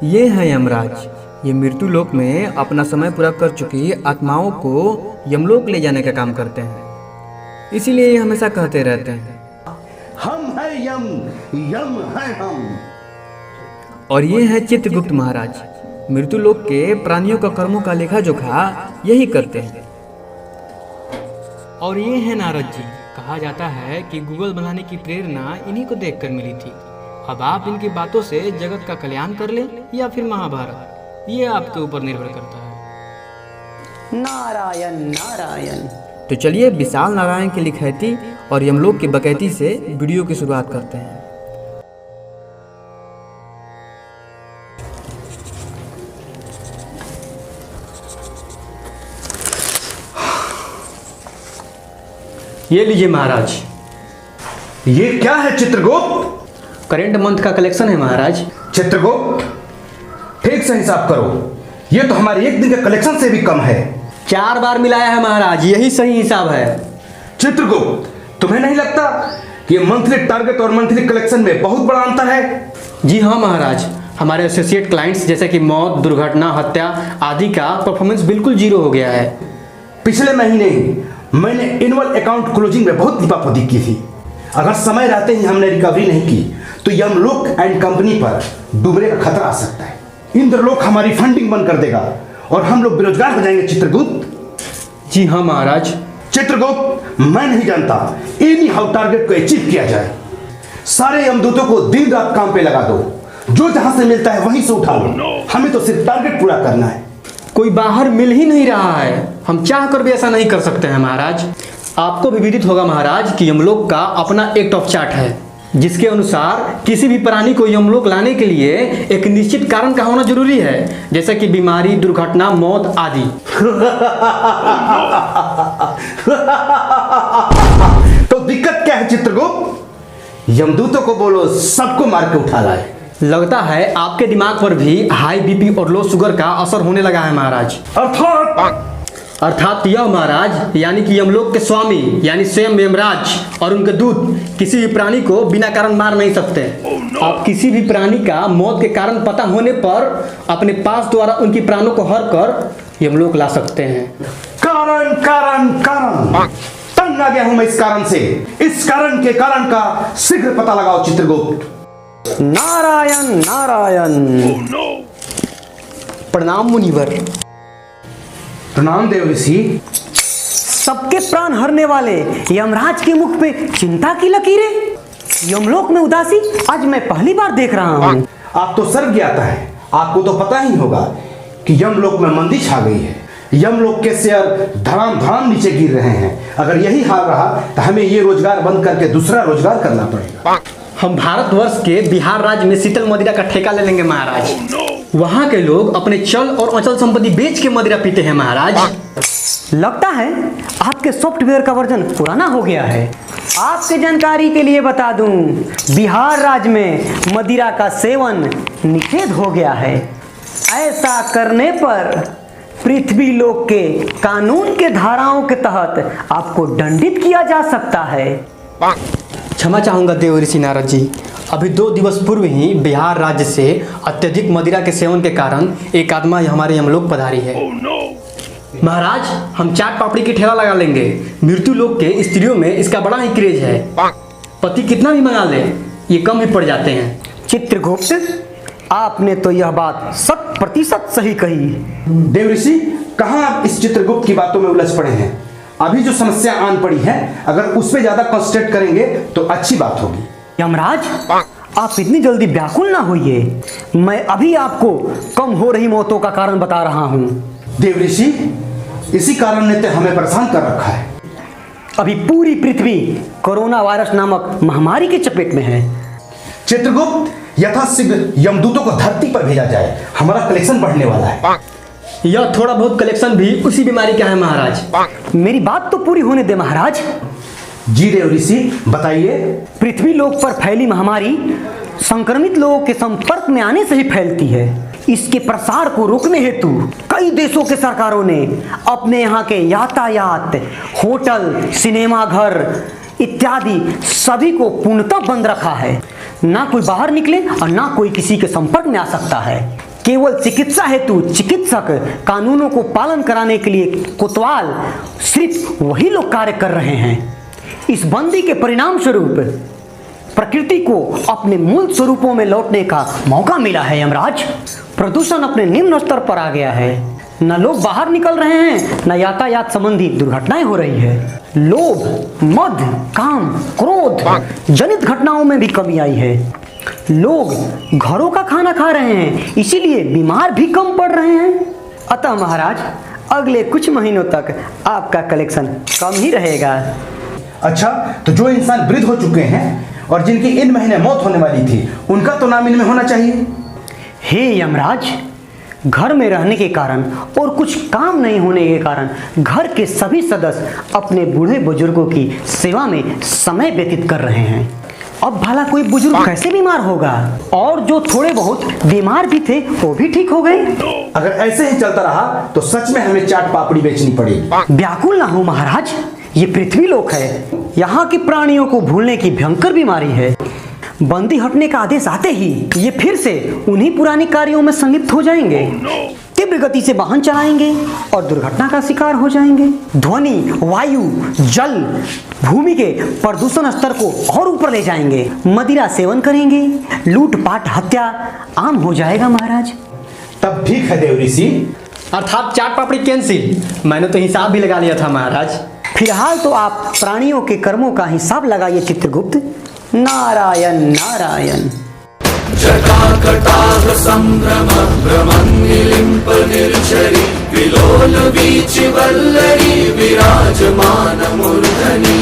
ये है यमराज। ये मृत्यु लोक में अपना समय पूरा कर चुकी आत्माओं को यमलोक ले जाने का काम करते हैं। इसीलिए ये हमेशा कहते रहते हैं, हम है यम, यम है हम। और ये है चित्रगुप्त महाराज। मृत्यु लोक के प्राणियों का कर्मों का लेखा जोखा यही करते हैं। और ये है नारद जी। कहा जाता है कि गूगल बनाने की प्रेरणा इन्हीं को देखकर मिली थी। अब आप इनकी बातों से जगत का कल्याण कर लें या फिर महाभारत, ये आपके ऊपर निर्भर करता है। नारायण नारायण। तो चलिए विशाल नारायण की लिखैती और यमलोक की बकैती से वीडियो की शुरुआत करते हैं। ये लीजिए महाराज। ये क्या है चित्रगुप्त? करेंट मंथ का कलेक्शन है महाराज। चित्रगुप्त, ठीक से हिसाब करो। ये तो हमारे एक दिन के कलेक्शन से भी कम है। 4 बार मिलाया है महाराज, यही सही हिसाब है। चित्रगुप्त, तुम्हें नहीं लगता कि मंथली टारगेट और मंथली कलेक्शन में बहुत बड़ा अंतर है? जी हाँ महाराज, हमारे एसोसिएट क्लाइंट्स जैसे कि मौत, दुर्घटना, हत्या आदि का परफॉर्मेंस बिल्कुल जीरो हो गया है। पिछले महीने मैंने एनुअल अकाउंट क्लोजिंग में बहुत लिपापोती की थी। अगर समय रहते ही हमने रिकवरी नहीं की तो यमलोक एंड कंपनी पर डूबने का खतरा आ सकता है। इंद्रलोक हमारी फंडिंग बंद कर देगा और हम लोग बेरोजगार हो जाएंगे। चित्रगुप्त। जी हाँ महाराज। चित्रगुप्त, मैं नहीं जानता एनी हाउ टारगेट को अचीव किया जाए। सारे यमदूतों को दिन रात काम पे लगा दो, जो जहां से मिलता है वहीं से उठा लो। हमें तो सिर्फ टारगेट पूरा करना है। कोई बाहर मिल ही नहीं रहा है, हम चाह कर भी ऐसा नहीं कर सकते हैं महाराज। आपको भी विदित होगा महाराज कि यमलोक का अपना एक टॉप चार्ट है, जिसके अनुसार किसी भी प्राणी को यमलोक लाने के लिए एक निश्चित कारण का होना जरूरी है, जैसे कि बीमारी, दुर्घटना, मौत आदि। तो दिक्कत क्या है चित्रगुप्त? यमदूतों को बोलो सबको मार के उठा लाए। लगता है आपके दिमाग पर भी हाई बीपी और लो शुगर का असर होने लगा है महाराज। अर्थात यह महाराज, यानी कि यमलोक के स्वामी यानी स्वयं यमराज और उनके दूत किसी भी प्राणी को बिना कारण मार नहीं सकते। आप किसी भी प्राणी का मौत के कारण पता होने पर अपने पास द्वारा उनकी प्राणों को हर कर यमलोक ला सकते हैं। कारण कारण कारण, तंग आ गया हूं मैं इस कारण से। इस कारण के कारण का शीघ्र पता लगाओ चित्रगुप्त। नारायण नारायण। प्रणाम मुनिवर। प्रणाम देव ऋषि। सबके प्राण हरने वाले यमराज के मुख पे चिंता की लकीरें, यमलोक में उदासी आज मैं पहली बार देख रहा हूँ। आप तो सर्व ज्ञाता है, आपको तो पता ही होगा कि यमलोक में मंदी छा गई है। यमलोक के शेयर धड़ाम धड़ाम नीचे गिर रहे हैं। अगर यही हाल रहा तो हमें ये रोजगार बंद करके दूसरा रोजगार करना पड़ेगा। हम भारतवर्ष के बिहार राज्य में शीतल मदिरा का ठेका ले लेंगे महाराज। वहाँ के लोग अपने चल और अचल संपत्ति बेच के मदिरा पीते हैं महाराज। लगता है आपके सॉफ्टवेयर का वर्जन पुराना हो गया है। आपके जानकारी के लिए बता दूं, बिहार राज्य में मदिरा का सेवन निषेध हो गया है। ऐसा करने पर पृथ्वी लोक के कानून के धाराओं के तहत आपको दंडित किया जा सकता है। क्षमा चाहूंगा देव ऋषि नारद जी। अभी 2 दिवस पूर्व ही बिहार राज्य से अत्यधिक मदिरा के सेवन के कारण एक आत्मा हमारे यमलोक पधारी है। महाराज, हम चाट पापड़ी की ठेला लगा लेंगे। मृत्यु लोक के स्त्रियों में इसका बड़ा ही क्रेज है। पति कितना भी मंगा ले, ये कम ही पड़ जाते हैं। चित्रगुप्त, आपने तो यह बात 100% सही कही। देव ऋषि, कहाँ आप इस चित्रगुप्त की बातों में उलझ पड़े हैं? अभी जो समस्या आन पड़ी है, अगर उस पर ज्यादा कंसंट्रेट करेंगे तो अच्छी बात होगी। यमराज, आप इतनी जल्दी व्याकुल ना होइए। मैं अभी आपको कम हो रही मौतों का कारण बता रहा हूँ। देव ऋषि, इसी कारण ने तो हमें परेशान कर रखा है। अभी पूरी पृथ्वी कोरोना वायरस नामक महामारी की चपेट में है। चित्रगुप्त, यथाशीघ्र यमदूतों को धरती पर भेजा जाए, हमारा कलेक्शन बढ़ने वाला है। यह थोड़ा बहुत कलेक्शन भी उसी बीमारी का है महाराज। मेरी बात तो पूरी होने दे महाराज। जी देव ऋषि, बताइए। पृथ्वी लोक पर फैली महामारी संक्रमित लोगों के संपर्क में आने से ही फैलती है। इसके प्रसार को रोकने हेतु कई देशों के सरकारों ने अपने यहाँ के यातायात, होटल, सिनेमा घर, इत्यादि सभी को पूर्णतः बंद रखा है। ना कोई बाहर निकले और ना कोई किसी के संपर्क में आ सकता है। केवल चिकित्सा हेतु चिकित्सक, कानूनों को पालन कराने के लिए कोतवाल, सिर्फ वही लोग कार्य कर रहे हैं। इस बंदी के परिणाम स्वरूप प्रकृति को अपने मूल स्वरूपों में लौटने का मौका मिला है यमराज। प्रदूषण अपने निम्न स्तर पर आ गया है। न लोग बाहर निकल रहे हैं, न यातायात संबंधी दुर्घटनाएं हो रही है। लोभ, मद, काम, क्रोध जनित घटनाओं में भी कमी आई है। लोग घरों का खाना खा रहे हैं, इसीलिए बीमार भी कम पड़ रहे हैं। अतः महाराज, अगले कुछ महीनों तक आपका कलेक्शन कम ही रहेगा। अच्छा, तो जो इंसान वृद्ध हो चुके हैं और जिनकी इन महीने मौत होने वाली थी, उनका तो नाम इनमें होना चाहिए। हे यमराज, घर में रहने के कारण और कुछ काम नहीं होने के कारण घर के सभी सदस्य अपने बूढ़े बुजुर्गों की सेवा में समय व्यतीत कर रहे हैं। अब भला कोई बुजुर्ग कैसे बीमार होगा? और जो थोड़े बहुत बीमार भी थे वो भी ठीक हो गए। अगर ऐसे ही चलता रहा तो सच में हमें चाट पापड़ी बेचनी पड़ेगी। व्याकुल ना हो महाराज, ये पृथ्वी लोक है। यहाँ के प्राणियों को भूलने की भयंकर बीमारी है। बंदी हटने का आदेश आते ही ये फिर से उन्हीं पुराने कार्यों में संलिप्त हो जाएंगे। तीव्र गति से वाहन चलाएंगे और दुर्घटना का शिकार हो जाएंगे। ध्वनि, वायु, जल, भूमि के प्रदूषण स्तर को और ऊपर ले जाएंगे। मदिरा सेवन करेंगे, लूटपाट, हत्या आम हो जाएगा महाराज। तब ठीक है देव ऋषि, अर्थात चाट पापड़ी कैंसिल। मैंने तो हिसाब भी लगा लिया था महाराज। फिलहाल तो आप प्राणियों के कर्मों का हिसाब लगाइए चित्रगुप्त। नारायण नारायण। जटाकटाह संभ्रम भ्रमन्निलिम्प निर्झरि विलोल वीचि वल्लरी विराजमान मूर्धनि।